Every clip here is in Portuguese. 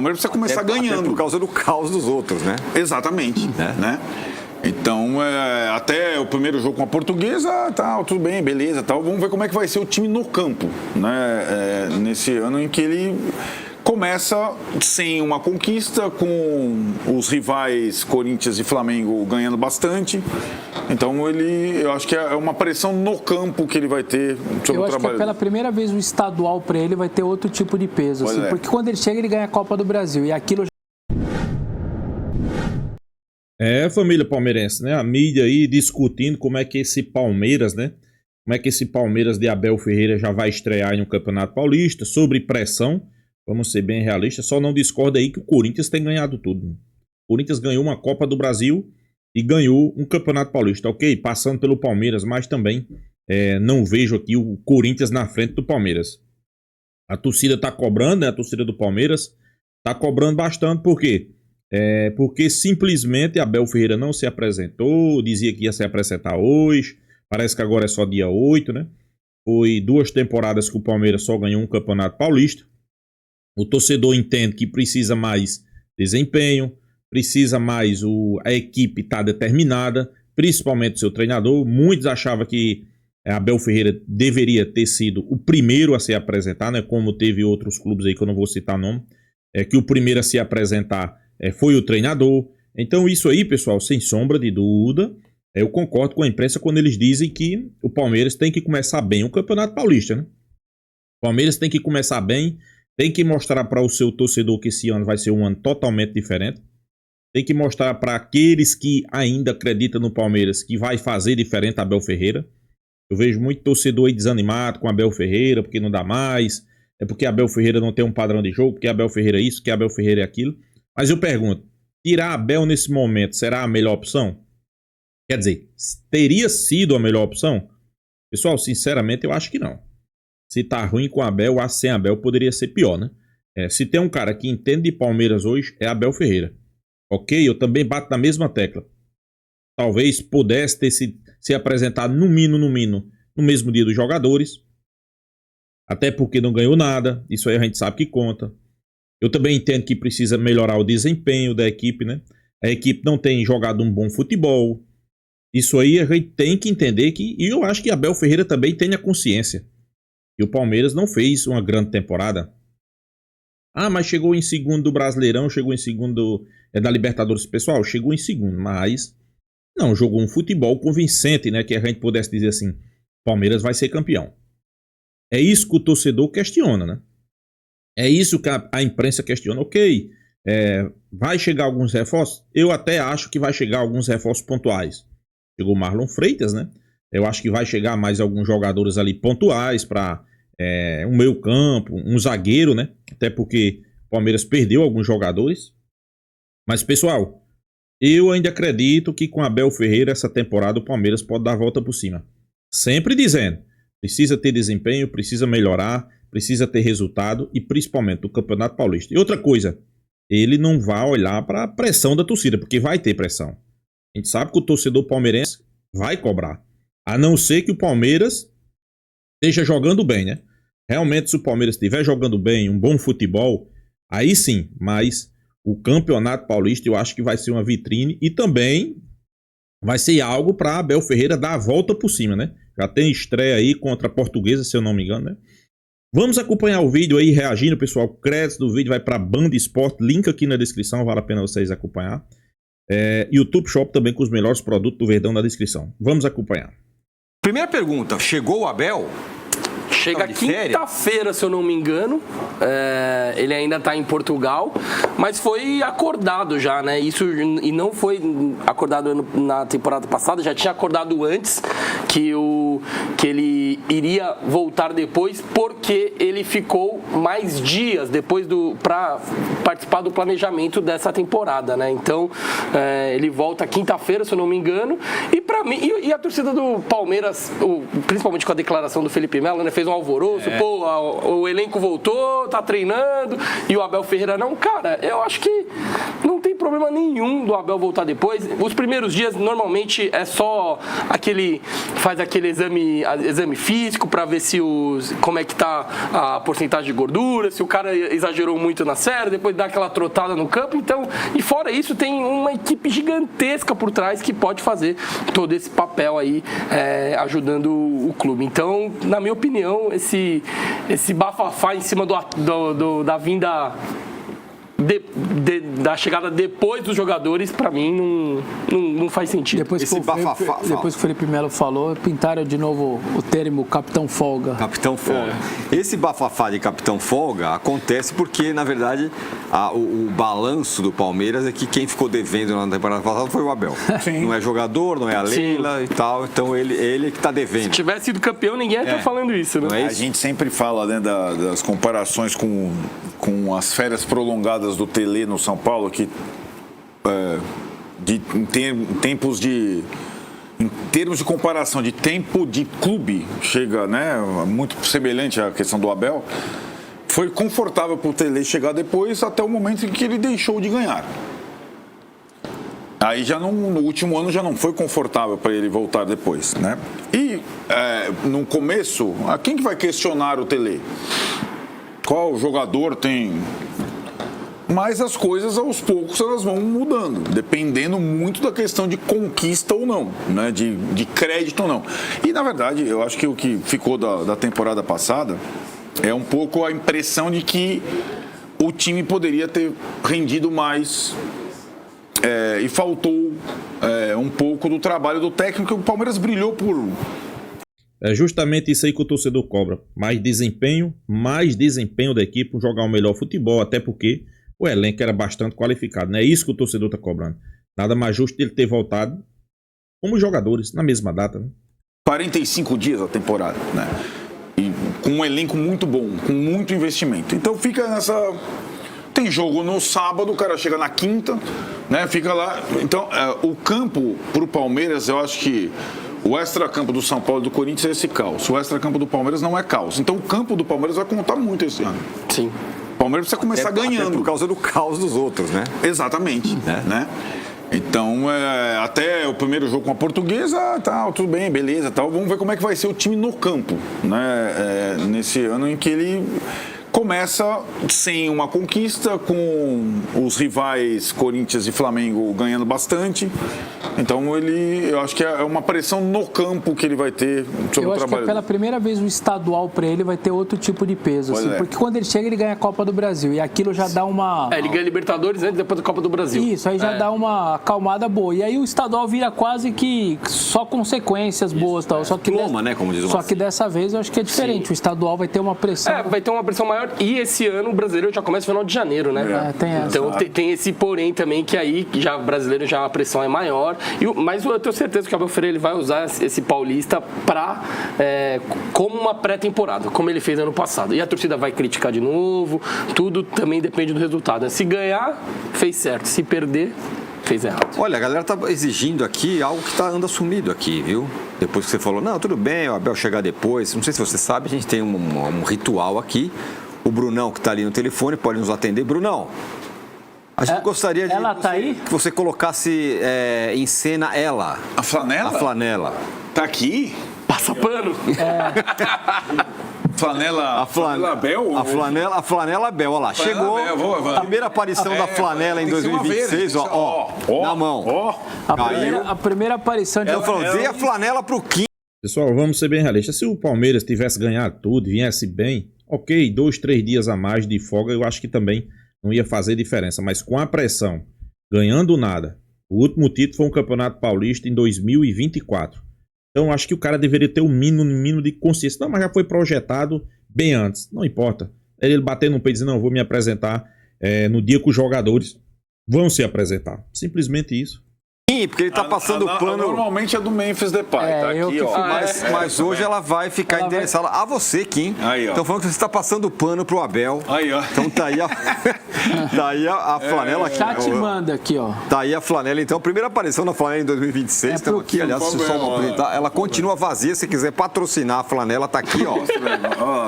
Palmeiras precisa começar ganhando. Por causa do caos dos outros, né? Exatamente, né? Então, até o primeiro jogo com a Portuguesa, tudo bem, beleza, vamos ver como é que vai ser o time no campo, né? Nesse ano em que ele começa sem uma conquista, com os rivais Corinthians e Flamengo ganhando bastante. Então, eu acho que é uma pressão no campo que ele vai ter sobre o trabalho. Eu acho que pela primeira vez o estadual para ele vai ter outro tipo de peso, assim, porque quando ele chega ele ganha a Copa do Brasil, e aquilo... Família palmeirense, né? A mídia aí discutindo como é que esse Palmeiras, né? Como é que esse Palmeiras de Abel Ferreira já vai estrear em um Campeonato Paulista, sobre pressão. Vamos ser bem realistas, só não discorda aí que o Corinthians tem ganhado tudo. O Corinthians ganhou uma Copa do Brasil e ganhou um Campeonato Paulista, ok? Passando pelo Palmeiras, mas também não vejo aqui o Corinthians na frente do Palmeiras. A torcida tá cobrando, né? A torcida do Palmeiras tá cobrando bastante, por quê? Porque simplesmente Abel Ferreira não se apresentou, dizia que ia se apresentar hoje, parece que agora é só dia 8, né? Foi 2 temporadas que o Palmeiras só ganhou um Campeonato Paulista. O torcedor entende que precisa mais desempenho, precisa mais a equipe estar determinada, principalmente o seu treinador. Muitos achavam que Abel Ferreira deveria ter sido o primeiro a se apresentar, né? Como teve outros clubes aí que eu não vou citar nome, que o primeiro a se apresentar foi o treinador. Então isso aí, pessoal, sem sombra de dúvida, eu concordo com a imprensa quando eles dizem que o Palmeiras tem que começar bem o Campeonato Paulista, né? O Palmeiras tem que começar bem, tem que mostrar para o seu torcedor que esse ano vai ser um ano totalmente diferente. Tem que mostrar para aqueles que ainda acreditam no Palmeiras que vai fazer diferente Abel Ferreira. Eu vejo muito torcedor aí desanimado com Abel Ferreira, porque não dá mais, porque Abel Ferreira não tem um padrão de jogo, porque Abel Ferreira é isso, porque Abel Ferreira é aquilo. Mas eu pergunto, tirar Abel nesse momento será a melhor opção? Quer dizer, teria sido a melhor opção? Pessoal, sinceramente, eu acho que não. Se tá ruim com Abel, sem Abel poderia ser pior, né? Se tem um cara que entende de Palmeiras hoje, é Abel Ferreira. Ok? Eu também bato na mesma tecla. Talvez pudesse ter se apresentado no mínimo, no mesmo dia dos jogadores. Até porque não ganhou nada. Isso aí a gente sabe que conta. Eu também entendo que precisa melhorar o desempenho da equipe, né? A equipe não tem jogado um bom futebol. Isso aí a gente tem que entender que... E eu acho que Abel Ferreira também tem a consciência. E o Palmeiras não fez uma grande temporada. Mas chegou em segundo do Brasileirão, chegou em segundo da Libertadores. Pessoal, chegou em segundo, mas não jogou um futebol convincente, né? Que a gente pudesse dizer assim, Palmeiras vai ser campeão. É isso que o torcedor questiona, né? É isso que a imprensa questiona. Ok, vai chegar alguns reforços? Eu até acho que vai chegar alguns reforços pontuais. Chegou o Marlon Freitas, né? Eu acho que vai chegar mais alguns jogadores ali pontuais para um meio campo, um zagueiro, né? Até porque o Palmeiras perdeu alguns jogadores. Mas, pessoal, eu ainda acredito que com Abel Ferreira essa temporada o Palmeiras pode dar a volta por cima. Sempre dizendo, precisa ter desempenho, precisa melhorar, precisa ter resultado e principalmente do Campeonato Paulista. E outra coisa, ele não vai olhar para a pressão da torcida, porque vai ter pressão. A gente sabe que o torcedor palmeirense vai cobrar. A não ser que o Palmeiras esteja jogando bem, né? Realmente, se o Palmeiras estiver jogando bem, um bom futebol, aí sim, mas o Campeonato Paulista eu acho que vai ser uma vitrine e também vai ser algo para Abel Ferreira dar a volta por cima, né? Já tem estreia aí contra a Portuguesa, se eu não me engano, né? Vamos acompanhar o vídeo aí, reagindo, pessoal. O crédito do vídeo vai para Band Esporte, link aqui na descrição, vale a pena vocês acompanhar. YouTube Shop também com os melhores produtos do Verdão na descrição. Vamos acompanhar. Primeira pergunta, chegou o Abel? Chega quinta-feira, se eu não me engano. Ele ainda está em Portugal, mas foi acordado já, né? Isso, e não foi acordado na temporada passada, já tinha acordado antes que ele iria voltar depois, porque ele ficou mais dias depois para participar do planejamento dessa temporada, né? Então, ele volta quinta-feira, se eu não me engano. E para mim, e a torcida do Palmeiras, principalmente com a declaração do Felipe Melo, né? Fez um alvoroço, o elenco voltou, tá treinando, e o Abel Ferreira não. Cara, eu acho que não tem problema nenhum do Abel voltar depois. Os primeiros dias, normalmente, é só aquele faz aquele exame físico para ver como é que tá a porcentagem de gordura, se o cara exagerou muito na série, depois dá aquela trotada no campo. Então, e fora isso, tem uma equipe gigantesca por trás que pode fazer todo esse papel aí, ajudando o clube. Então, na minha opinião, esse bafafá em cima da vinda da chegada depois dos jogadores, pra mim, não faz sentido. Depois que o Felipe Melo falou, pintaram de novo o termo Capitão Folga. Capitão Folga. Esse bafafá de Capitão Folga acontece porque, na verdade, o balanço do Palmeiras é que quem ficou devendo na temporada passada foi o Abel. Sim. Não é jogador, não é a Leila e tal, então ele que tá devendo. Se tivesse sido campeão, ninguém ia estar falando isso, né? A gente sempre fala, né, das comparações com as férias prolongadas do Tele no São Paulo, que em termos de comparação de tempo de clube, chega, né, muito semelhante à questão do Abel. Foi confortável para o Tele chegar depois, até o momento em que ele deixou de ganhar. Aí já no último ano já não foi confortável para ele voltar depois, né? E no começo, quem que vai questionar o Tele? Qual jogador tem? Mas as coisas, aos poucos, elas vão mudando, dependendo muito da questão de conquista ou não, né? De crédito ou não. E, na verdade, eu acho que o que ficou da temporada passada é um pouco a impressão de que o time poderia ter rendido mais e faltou um pouco do trabalho do técnico. O Palmeiras brilhou por... É justamente isso aí que o torcedor cobra. Mais desempenho da equipe, jogar um melhor futebol, até porque o elenco era bastante qualificado, né? É isso que o torcedor está cobrando. Nada mais justo dele ter voltado como jogadores, na mesma data, né? 45 dias a temporada, né? E com um elenco muito bom, com muito investimento. Então fica nessa... Tem jogo no sábado, o cara chega na quinta, né? Fica lá. Então, o campo pro Palmeiras, eu acho que o extracampo do São Paulo e do Corinthians é esse caos. O extracampo do Palmeiras não é caos. Então, o campo do Palmeiras vai contar muito esse ano. Sim. O Palmeiras precisa começar ganhando. Até por causa do caos dos outros, né? Exatamente, né? Então, até o primeiro jogo com a Portuguesa, tudo bem, beleza, tal. Vamos ver como é que vai ser o time no campo, né? Nesse ano em que ele começa sem uma conquista, com os rivais Corinthians e Flamengo ganhando bastante. Então eu acho que é uma pressão no campo que ele vai ter sobre o trabalho. Eu acho que pela primeira vez o estadual para ele vai ter outro tipo de peso, assim, porque quando ele chega ele ganha a Copa do Brasil e aquilo já dá uma... ele ganha Libertadores antes, depois da Copa do Brasil. Isso, aí já dá uma acalmada boa. E aí o estadual vira quase que só consequências boas, tal. Só que né, como diz o Só que dessa vez eu acho que é diferente. Sim. O estadual vai ter uma pressão. Vai ter uma pressão maior. E esse ano o brasileiro já começa no final de janeiro, né? Tem essa. Então tem esse porém também, que aí já o brasileiro já a pressão é maior. Mas eu tenho certeza que o Abel Ferreira ele vai usar esse Paulista como uma pré-temporada, como ele fez ano passado. E a torcida vai criticar de novo, tudo também depende do resultado. Se ganhar, fez certo. Se perder, fez errado. Olha, a galera tá exigindo aqui algo que anda sumido aqui, viu? Depois que você falou, não, tudo bem, o Abel chegar depois. Não sei se você sabe, a gente tem um ritual aqui. O Brunão, que está ali no telefone, pode nos atender. Brunão, a gente gostaria de tá aí? Que você colocasse em cena ela. A flanela? A flanela. Tá aqui? Passa pano? Flanela Abel? A flanela Abel, olha lá. Chegou a primeira aparição da flanela em 2026, na mão. A primeira aparição de... Ela falou, dê a flanela pro Kim. Pessoal, vamos ser bem realistas. Se o Palmeiras tivesse ganhado tudo, viesse bem, ok, 2, 3 dias a mais de folga, eu acho que também não ia fazer diferença. Mas com a pressão, ganhando nada, o último título foi um Campeonato Paulista em 2024. Então, acho que o cara deveria ter um mínimo de consciência. Não, mas já foi projetado bem antes. Não importa. Ele bater no peito e dizer, não, vou me apresentar no dia que os jogadores vão se apresentar. Simplesmente isso. Sim, porque ele tá passando o pano. Normalmente é do Memphis Depay, tá aqui, ó. Mas hoje ela vai ficar endereçada a você, Kim. Aí, ó. Então falando que você está passando o pano pro Abel. Aí, ó. Então tá aí a flanela aqui. Chat manda aqui, ó. Tá aí a flanela, então. Primeira aparição na flanela em 2026. Então aqui, aliás, ela continua vazia. Se quiser patrocinar a flanela, tá aqui, ó.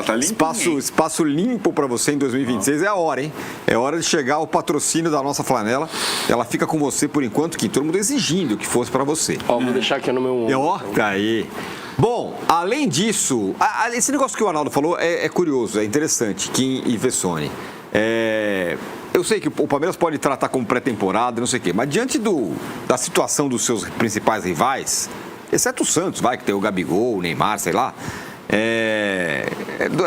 Tá limpo. Espaço limpo pra você em 2026. É a hora, hein? É hora de chegar o patrocínio da nossa flanela. Ela fica com você por enquanto, que todo mundo exigindo que fosse pra você. Vou deixar aqui no meu... Tá aí. Bom, além disso, esse negócio que o Arnaldo falou é curioso, é interessante, Kim e Vessone. Eu sei que o Palmeiras pode tratar como pré-temporada, não sei o quê, mas diante da situação dos seus principais rivais, exceto o Santos, que tem o Gabigol, o Neymar, sei lá,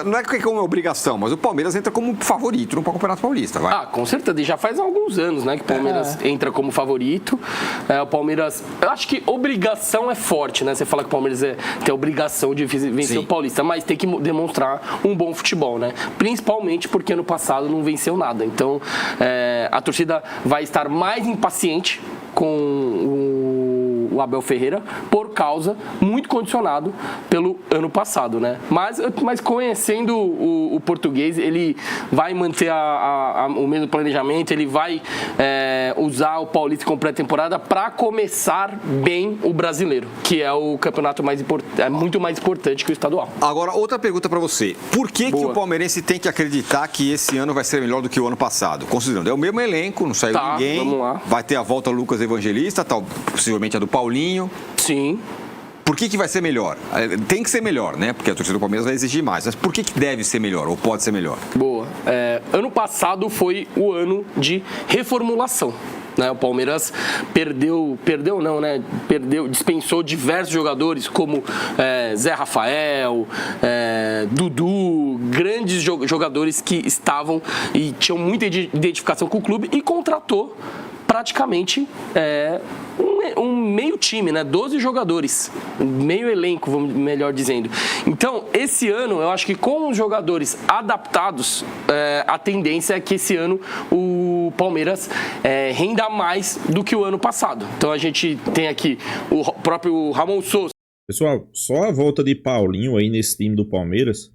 não é que é uma obrigação, mas o Palmeiras entra como favorito no Campeonato Paulista, vai. Com certeza, já faz alguns anos, né, que o Palmeiras entra como favorito. O Palmeiras, eu acho que obrigação é forte, né? Você fala que o Palmeiras tem a obrigação de vencer o Paulista, mas tem que demonstrar um bom futebol, né? Principalmente porque ano passado não venceu nada. Então, a torcida vai estar mais impaciente com o Abel Ferreira por causa, muito condicionado pelo ano passado, né? Mas conhecendo o português, ele vai manter o mesmo planejamento, ele vai usar o Paulista como pré-temporada para começar bem o brasileiro, que é o campeonato muito mais importante que o estadual. Agora, outra pergunta para você. Por que o palmeirense tem que acreditar que esse ano vai ser melhor do que o ano passado? Considerando, é o mesmo elenco, não saiu ninguém, vamos lá. Vai ter a volta Lucas Evangelista, possivelmente a do Paulinho. Sim. Por que vai ser melhor? Tem que ser melhor, né? Porque a torcida do Palmeiras vai exigir mais. Mas por que deve ser melhor ou pode ser melhor? Boa. Ano passado foi o ano de reformulação. O Palmeiras dispensou diversos jogadores como Zé Rafael, Dudu, grandes jogadores que estavam e tinham muita identificação com o clube e contratou praticamente um meio time, né? 12 jogadores, meio elenco, melhor dizendo. Então, esse ano, eu acho que com os jogadores adaptados, a tendência é que esse ano o Palmeiras renda mais do que o ano passado. Então, a gente tem aqui o próprio Ramon Sousa. Pessoal, só a volta de Paulinho aí nesse time do Palmeiras,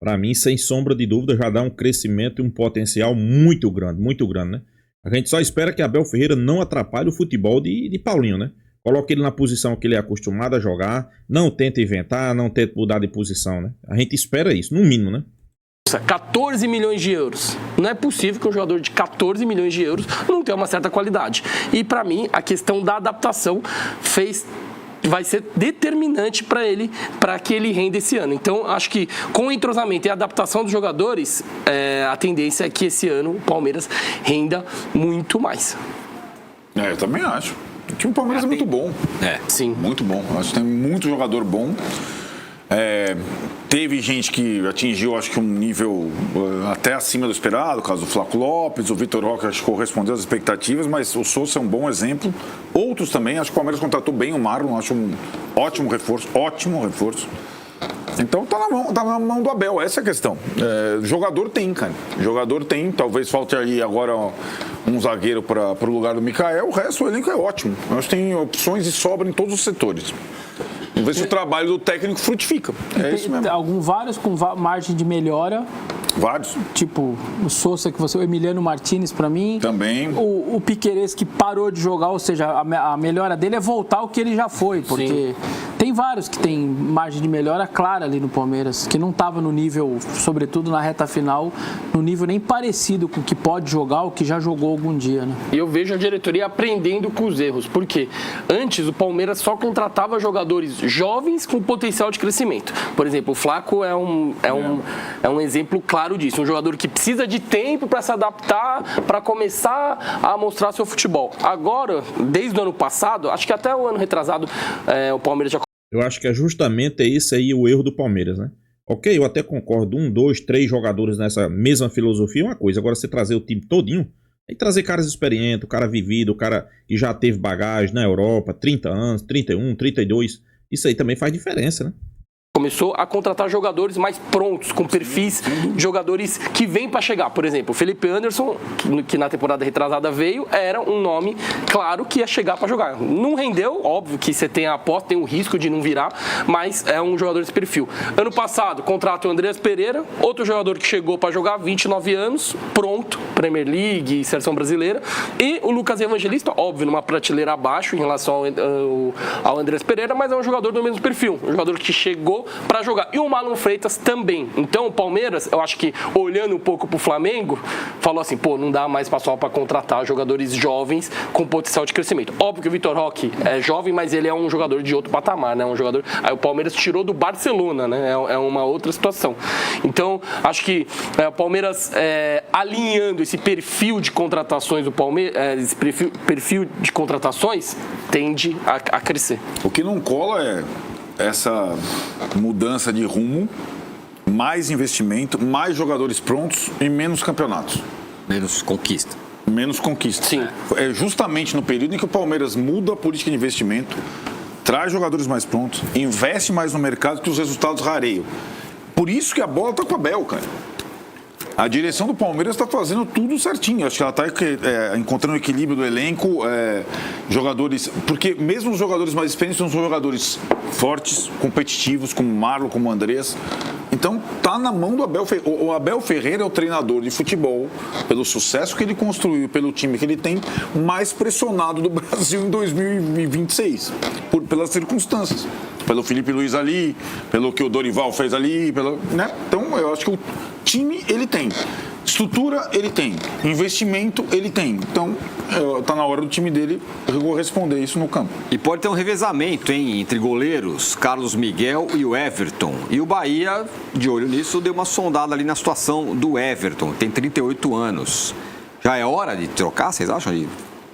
para mim, sem sombra de dúvida, já dá um crescimento e um potencial muito grande, né? A gente só espera que Abel Ferreira não atrapalhe o futebol de Paulinho, né? Coloque ele na posição que ele é acostumado a jogar, não tenta inventar, não tenta mudar de posição, né? A gente espera isso, no mínimo, né? 14 milhões de euros. Não é possível que um jogador de 14 milhões de euros não tenha uma certa qualidade. E para mim, a questão da adaptação vai ser determinante para que ele renda esse ano. Então, acho que com o entrosamento e a adaptação dos jogadores, a tendência é que esse ano o Palmeiras renda muito mais. Eu também acho. O time do Palmeiras é muito bom. Sim. Muito bom. Acho que tem muito jogador bom. Teve gente que atingiu, acho que um nível até acima do esperado, o caso do Flaco Lopes, o Vitor Roque, acho que correspondeu às expectativas, mas o Sousa é um bom exemplo. Outros também, acho que o Palmeiras contratou bem o Marlon, acho um ótimo reforço. Então tá na mão do Abel, essa é a questão. Jogador tem, cara. Jogador tem, talvez falte aí agora um zagueiro para o lugar do Michael, o resto do elenco é ótimo. Nós tem opções e sobra em todos os setores. Vamos ver se o trabalho do técnico frutifica. Isso mesmo. Vários com margem de melhora. Vários. Tipo, o Sousa, o Emiliano Martínez, pra mim. Também. O Piquerez, que parou de jogar, ou seja, a melhora dele é voltar ao que ele já foi. Porque tem vários que tem margem de melhora clara ali no Palmeiras, que não estava no nível, sobretudo na reta final, no nível nem parecido com o que pode jogar ou que já jogou algum dia, né? E eu vejo a diretoria aprendendo com os erros. Por quê? Antes, o Palmeiras só contratava jogadores jovens com potencial de crescimento. Por exemplo, o Flaco é um exemplo claro disso. Um jogador que precisa de tempo para se adaptar, para começar a mostrar seu futebol. Agora, desde o ano passado, acho que até o ano retrasado, o Palmeiras já... Eu acho que é justamente esse aí o erro do Palmeiras, né? Ok, eu até concordo, 1, 2, 3 jogadores nessa mesma filosofia é uma coisa. Agora, você trazer o time todinho, e trazer caras experientes, o cara vivido, o cara que já teve bagagem na Europa, 30 anos, 31, 32, isso aí também faz diferença, né? Começou a contratar jogadores mais prontos, com perfis de jogadores que vêm para chegar. Por exemplo, o Felipe Anderson, que na temporada retrasada veio, era um nome claro que ia chegar para jogar. Não rendeu, óbvio que você tem a aposta, tem o risco de não virar, mas é um jogador desse perfil. Ano passado, contrata o Andreas Pereira, outro jogador que chegou para jogar, 29 anos, pronto, Premier League, Seleção Brasileira, e o Lucas Evangelista, óbvio, numa prateleira abaixo em relação ao Andreas Pereira, mas é um jogador do mesmo perfil, um jogador que chegou para jogar. E o Marlon Freitas também. Então o Palmeiras, eu acho que olhando um pouco pro Flamengo, falou assim, pô, não dá mais pessoal para contratar jogadores jovens com potencial de crescimento. Óbvio que o Vitor Roque é jovem, mas ele é um jogador de outro patamar, né? Um jogador. Aí o Palmeiras tirou do Barcelona, né? É uma outra situação. Então, acho que o Palmeiras alinhando esse perfil de contratações do Palmeiras, esse perfil de contratações tende a crescer. O que não cola é essa mudança de rumo, mais investimento, mais jogadores prontos e menos campeonatos. Menos conquista. Menos conquista. Sim. É justamente no período em que o Palmeiras muda a política de investimento, traz jogadores mais prontos, investe mais no mercado, que os resultados rareiam. Por isso que a bola tá com a Abel, cara. A direção do Palmeiras está fazendo tudo certinho. Acho que ela está encontrando o equilíbrio do elenco, jogadores... Porque mesmo os jogadores mais experientes são jogadores fortes, competitivos, como o Marlon, como o Andrés. Então, tá na mão do Abel Ferreira. O Abel Ferreira é o treinador de futebol, pelo sucesso que ele construiu, pelo time que ele tem, mais pressionado do Brasil em 2026, pelas circunstâncias. Pelo Felipe Luiz ali, pelo que o Dorival fez ali, né? Então, eu acho que o time ele tem, estrutura ele tem, investimento ele tem. Então, tá na hora do time dele corresponder isso no campo. E pode ter um revezamento, hein, entre goleiros, Carlos Miguel e o Everton. E o Bahia, de olho nisso, deu uma sondada ali na situação do Everton, tem 38 anos. Já é hora de trocar, vocês acham? De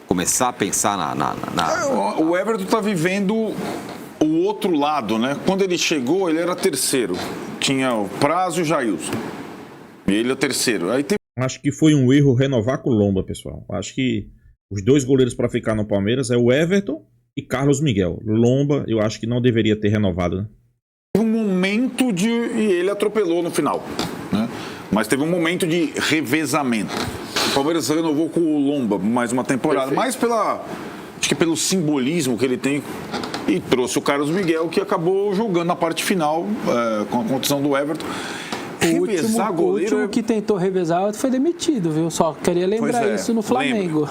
começar a pensar O Everton tá vivendo o outro lado, né? Quando ele chegou, ele era terceiro. Tinha o Prazo e o Jailson. E ele é o terceiro. Aí tem... Acho que foi um erro renovar com o Lomba, pessoal. Acho que os dois goleiros para ficar no Palmeiras é o Everton e Carlos Miguel. Lomba, eu acho que não deveria ter renovado, né? Teve um momento de... E ele atropelou no final, né? Mas teve um momento de revezamento. O Palmeiras renovou com o Lomba mais uma temporada. Mais acho que pelo simbolismo que ele tem. E trouxe o Carlos Miguel, que acabou jogando na parte final com a condição do Everton. O último que tentou revezar foi demitido, viu? Só queria lembrar isso no Flamengo.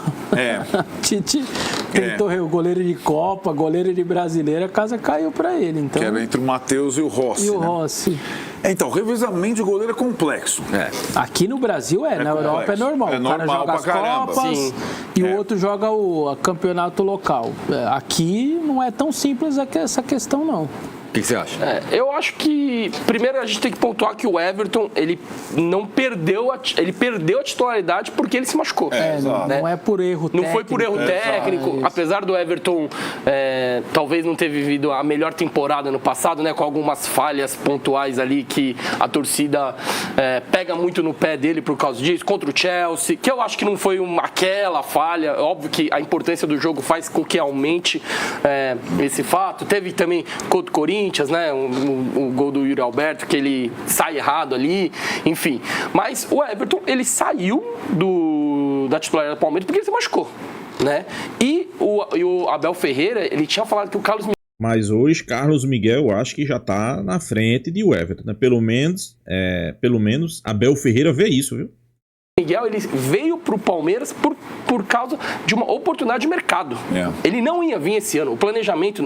Tite tentou o goleiro de Copa, goleiro de Brasileira, a casa caiu para ele. Então... Que era entre o Matheus e o Rossi. Rossi. Então, o revezamento de goleiro é complexo. Aqui no Brasil na Europa é normal. É normal, o cara joga as Copas e o outro joga o campeonato local. Aqui não é tão simples essa questão, não. O que você acha? Eu acho que, primeiro, a gente tem que pontuar que o Everton, ele perdeu a titularidade porque ele se machucou. Não é por erro técnico. Não foi por erro técnico. Apesar do Everton talvez não ter vivido a melhor temporada no passado, né, com algumas falhas pontuais ali que a torcida pega muito no pé dele por causa disso, contra o Chelsea, que eu acho que não foi aquela falha. Óbvio que a importância do jogo faz com que aumente esse fato. Teve também contra o Corinthians, né? O gol do Yuri Alberto, que ele sai errado ali, enfim. Mas o Everton, ele saiu da titularidade do Palmeiras porque ele se machucou, né? E o Abel Ferreira, ele tinha falado que o Carlos Miguel... Mas hoje, Carlos Miguel, eu acho que já tá na frente de Everton, né? Pelo menos Abel Ferreira vê isso, viu? Miguel, ele veio para o Palmeiras por causa de uma oportunidade de mercado. Ele não ia vir esse ano. O planejamento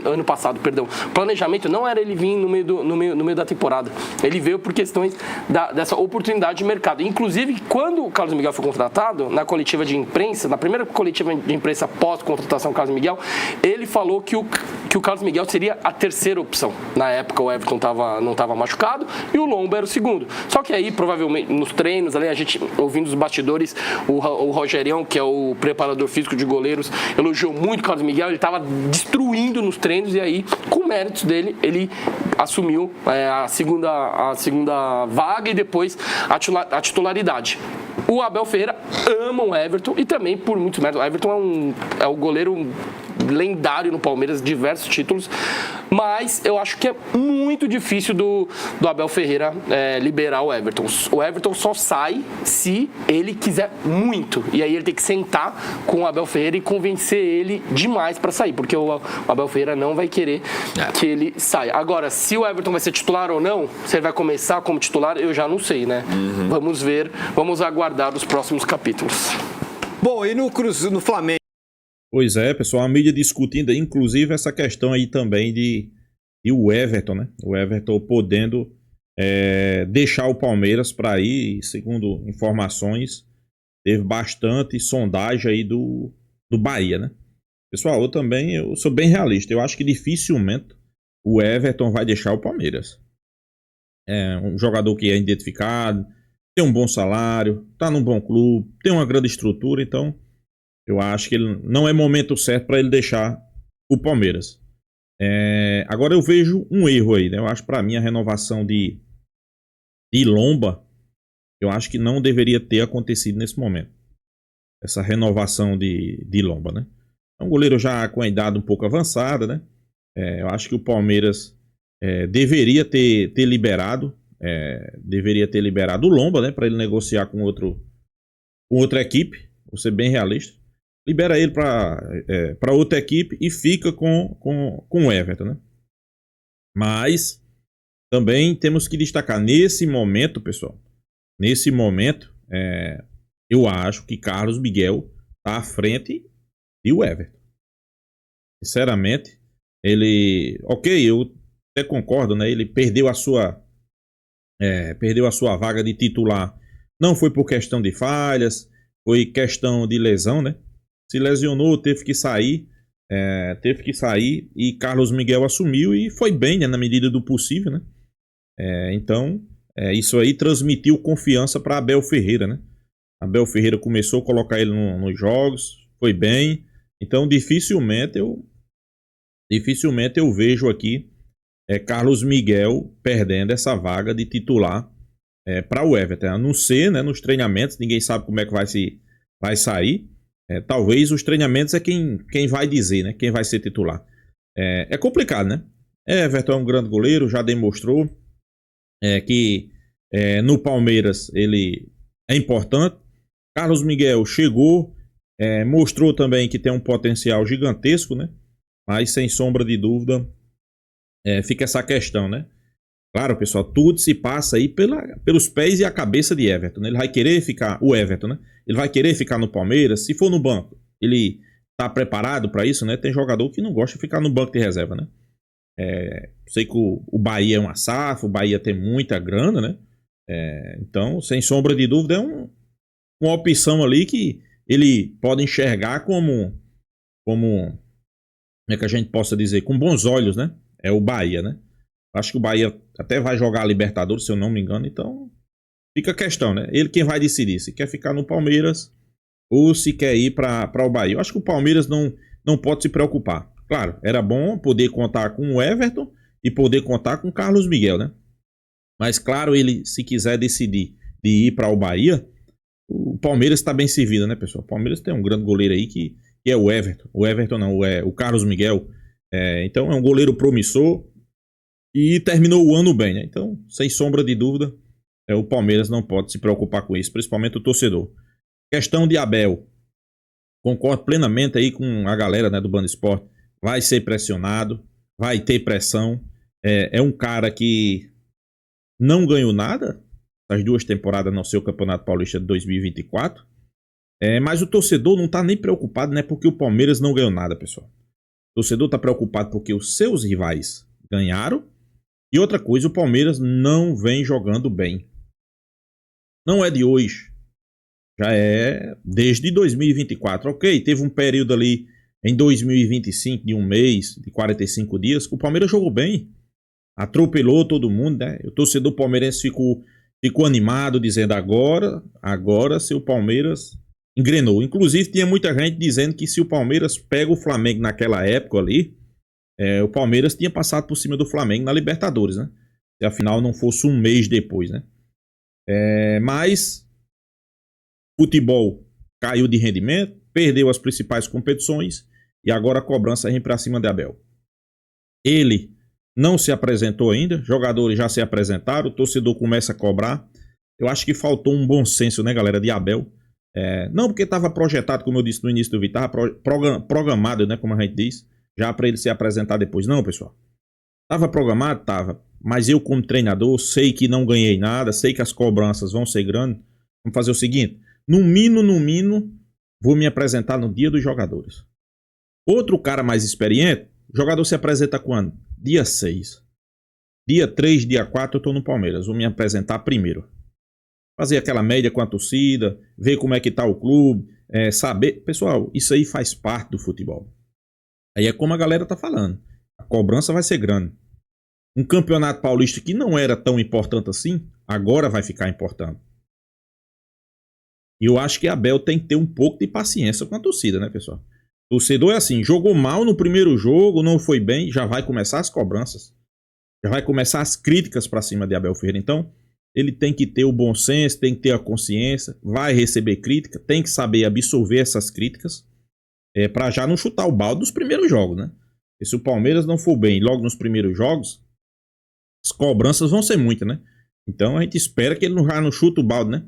não era ele vir no meio da temporada. Ele veio por questões dessa oportunidade de mercado. Inclusive, quando o Carlos Miguel foi contratado, na coletiva de imprensa, na primeira coletiva de imprensa pós-contratação do Carlos Miguel, ele falou que o Carlos Miguel seria a terceira opção. Na época, o Everton não estava machucado e o Lomba era o segundo. Só que aí, provavelmente, nos treinos, ali, a gente ouvindo os bastidores, o Rogerião, que é o preparador físico de goleiros, elogiou muito o Carlos Miguel, ele estava destruindo nos treinos e aí, com méritos dele, ele assumiu a segunda vaga e depois a titularidade. O Abel Ferreira ama o Everton e também por muitos méritos. O Everton é o goleiro lendário no Palmeiras, diversos títulos, mas eu acho que é muito difícil do Abel Ferreira liberar o Everton. O Everton só sai se ele quiser muito, e aí ele tem que sentar com o Abel Ferreira e convencer ele demais para sair, porque o Abel Ferreira não vai querer que ele saia. Agora, se o Everton vai ser titular ou não, se ele vai começar como titular, eu já não sei, né? Vamos ver, vamos aguardar os próximos capítulos. Bom, e no Flamengo? Pois é, pessoal, a mídia discutindo, inclusive, essa questão aí também de e o Everton, né? O Everton podendo deixar o Palmeiras para ir, segundo informações, teve bastante sondagem aí do Bahia, né? Pessoal, eu sou bem realista. Eu acho que dificilmente o Everton vai deixar o Palmeiras. É um jogador que é identificado, tem um bom salário, tá num bom clube, tem uma grande estrutura, então eu acho que não é momento certo para ele deixar o Palmeiras. Agora eu vejo um erro aí, né? Eu acho que para mim a renovação de Lomba, eu acho que não deveria ter acontecido nesse momento. Essa renovação de Lomba, né? É um goleiro já com a idade um pouco avançada, né? Eu acho que o Palmeiras deveria ter liberado o Lomba, né? Para ele negociar com outra equipe. Vou ser bem realista. Libera ele para outra equipe e fica com o Everton, né? Mas também temos que destacar nesse momento, pessoal. Nesse momento, eu acho que Carlos Miguel está à frente e o Everton. Sinceramente, eu até concordo, né? Ele perdeu a sua vaga de titular. Não foi por questão de falhas, foi questão de lesão, né? Se lesionou, teve que sair e Carlos Miguel assumiu e foi bem, né, na medida do possível, né? Então, isso aí transmitiu confiança para Abel Ferreira, né? Abel Ferreira começou a colocar ele nos jogos, foi bem. Então, dificilmente eu vejo aqui Carlos Miguel perdendo essa vaga de titular para o Everton. A não ser, né, nos treinamentos, ninguém sabe como é que vai sair. Talvez os treinamentos é quem vai dizer, né? Quem vai ser titular. É complicado, né? Everton é um grande goleiro, já demonstrou que no Palmeiras ele é importante. Carlos Miguel chegou, mostrou também que tem um potencial gigantesco, né? Mas sem sombra de dúvida fica essa questão, né? Claro, pessoal, tudo se passa aí pelos pés e a cabeça de Everton, né? Ele vai querer ficar, o Everton, né? Ele vai querer ficar no Palmeiras. Se for no banco, ele tá preparado para isso, né? Tem jogador que não gosta de ficar no banco de reserva, né? Sei que o Bahia é uma SAF, o Bahia tem muita grana, né? Então, sem sombra de dúvida, é uma opção ali que ele pode enxergar como é que a gente possa dizer, com bons olhos, né? É o Bahia, né? Acho que o Bahia até vai jogar a Libertadores, se eu não me engano. Então, fica a questão, né? Ele quem vai decidir se quer ficar no Palmeiras ou se quer ir para o Bahia. Eu acho que o Palmeiras não pode se preocupar. Claro, era bom poder contar com o Everton e poder contar com o Carlos Miguel, né? Mas, claro, ele, se quiser decidir de ir para o Bahia, o Palmeiras está bem servido, né, pessoal? O Palmeiras tem um grande goleiro aí que é o Everton. O Everton não, o Carlos Miguel. Então, é um goleiro promissor. E terminou o ano bem, né? Então, sem sombra de dúvida, o Palmeiras não pode se preocupar com isso, principalmente o torcedor. Questão de Abel. Concordo plenamente aí com a galera, né, do Band Esporte. Vai ser pressionado, vai ter pressão. É um cara que não ganhou nada nas 2 temporadas no seu Campeonato Paulista de 2024. Mas o torcedor não tá nem preocupado, né? Porque o Palmeiras não ganhou nada, pessoal. O torcedor tá preocupado porque os seus rivais ganharam. E outra coisa, o Palmeiras não vem jogando bem. Não é de hoje. Já é desde 2024. Ok, teve um período ali em 2025 de um mês, de 45 dias, que o Palmeiras jogou bem. Atropelou todo mundo, né? O torcedor palmeirense ficou animado, dizendo agora se o Palmeiras engrenou. Inclusive, tinha muita gente dizendo que se o Palmeiras pega o Flamengo naquela época ali, o Palmeiras tinha passado por cima do Flamengo na Libertadores, né? Se afinal não fosse um mês depois, né? Mas futebol caiu de rendimento, perdeu as principais competições e agora a cobrança vem para cima de Abel. Ele não se apresentou ainda, jogadores já se apresentaram, o torcedor começa a cobrar. Eu acho que faltou um bom senso, né, galera, de Abel. Não porque estava projetado, como eu disse no início do vídeo, estava programado, né, como a gente diz, já para ele se apresentar depois. Não, pessoal. Estava programado? Estava. Mas eu, como treinador, sei que não ganhei nada, sei que as cobranças vão ser grandes. Vamos fazer o seguinte: no mínimo, vou me apresentar no dia dos jogadores. Outro cara mais experiente O jogador se apresenta quando? Dia 6. Dia 3, dia 4 eu tô no Palmeiras. Vou me apresentar primeiro. Fazer aquela média com a torcida, ver como é que tá o clube, saber... Pessoal, isso aí faz parte do futebol. Aí é como a galera tá falando. A cobrança vai ser grande. Um campeonato paulista que não era tão importante assim, agora vai ficar importante. E eu acho que a Abel tem que ter um pouco de paciência com a torcida, né, pessoal? O torcedor é assim, jogou mal no primeiro jogo, não foi bem, já vai começar as cobranças. Já vai começar as críticas para cima de Abel Ferreira. Então, ele tem que ter o bom senso, tem que ter a consciência, vai receber crítica, tem que saber absorver essas críticas, para já não chutar o balde dos primeiros jogos, né? E se o Palmeiras não for bem logo nos primeiros jogos, as cobranças vão ser muitas, né? Então a gente espera que ele já não chuta o balde, né?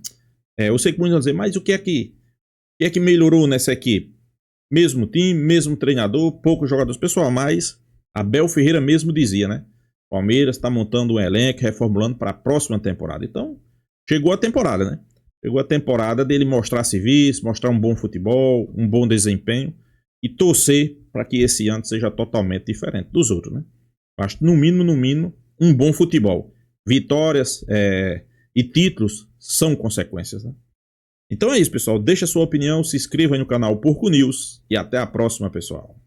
Eu sei que muitos vão dizer, mas o que é que melhorou nessa equipe? Mesmo time, mesmo treinador, poucos jogadores. Pessoal, mas Abel Ferreira mesmo dizia, né? Palmeiras está montando um elenco, reformulando para a próxima temporada. Então, chegou a temporada, né? Chegou a temporada dele mostrar serviço, mostrar um bom futebol, um bom desempenho e torcer para que esse ano seja totalmente diferente dos outros, né? Acho que no mínimo, um bom futebol. Vitórias e títulos são consequências, né? Então é isso, pessoal. Deixa a sua opinião, se inscreva aí no canal Porco News e até a próxima, pessoal.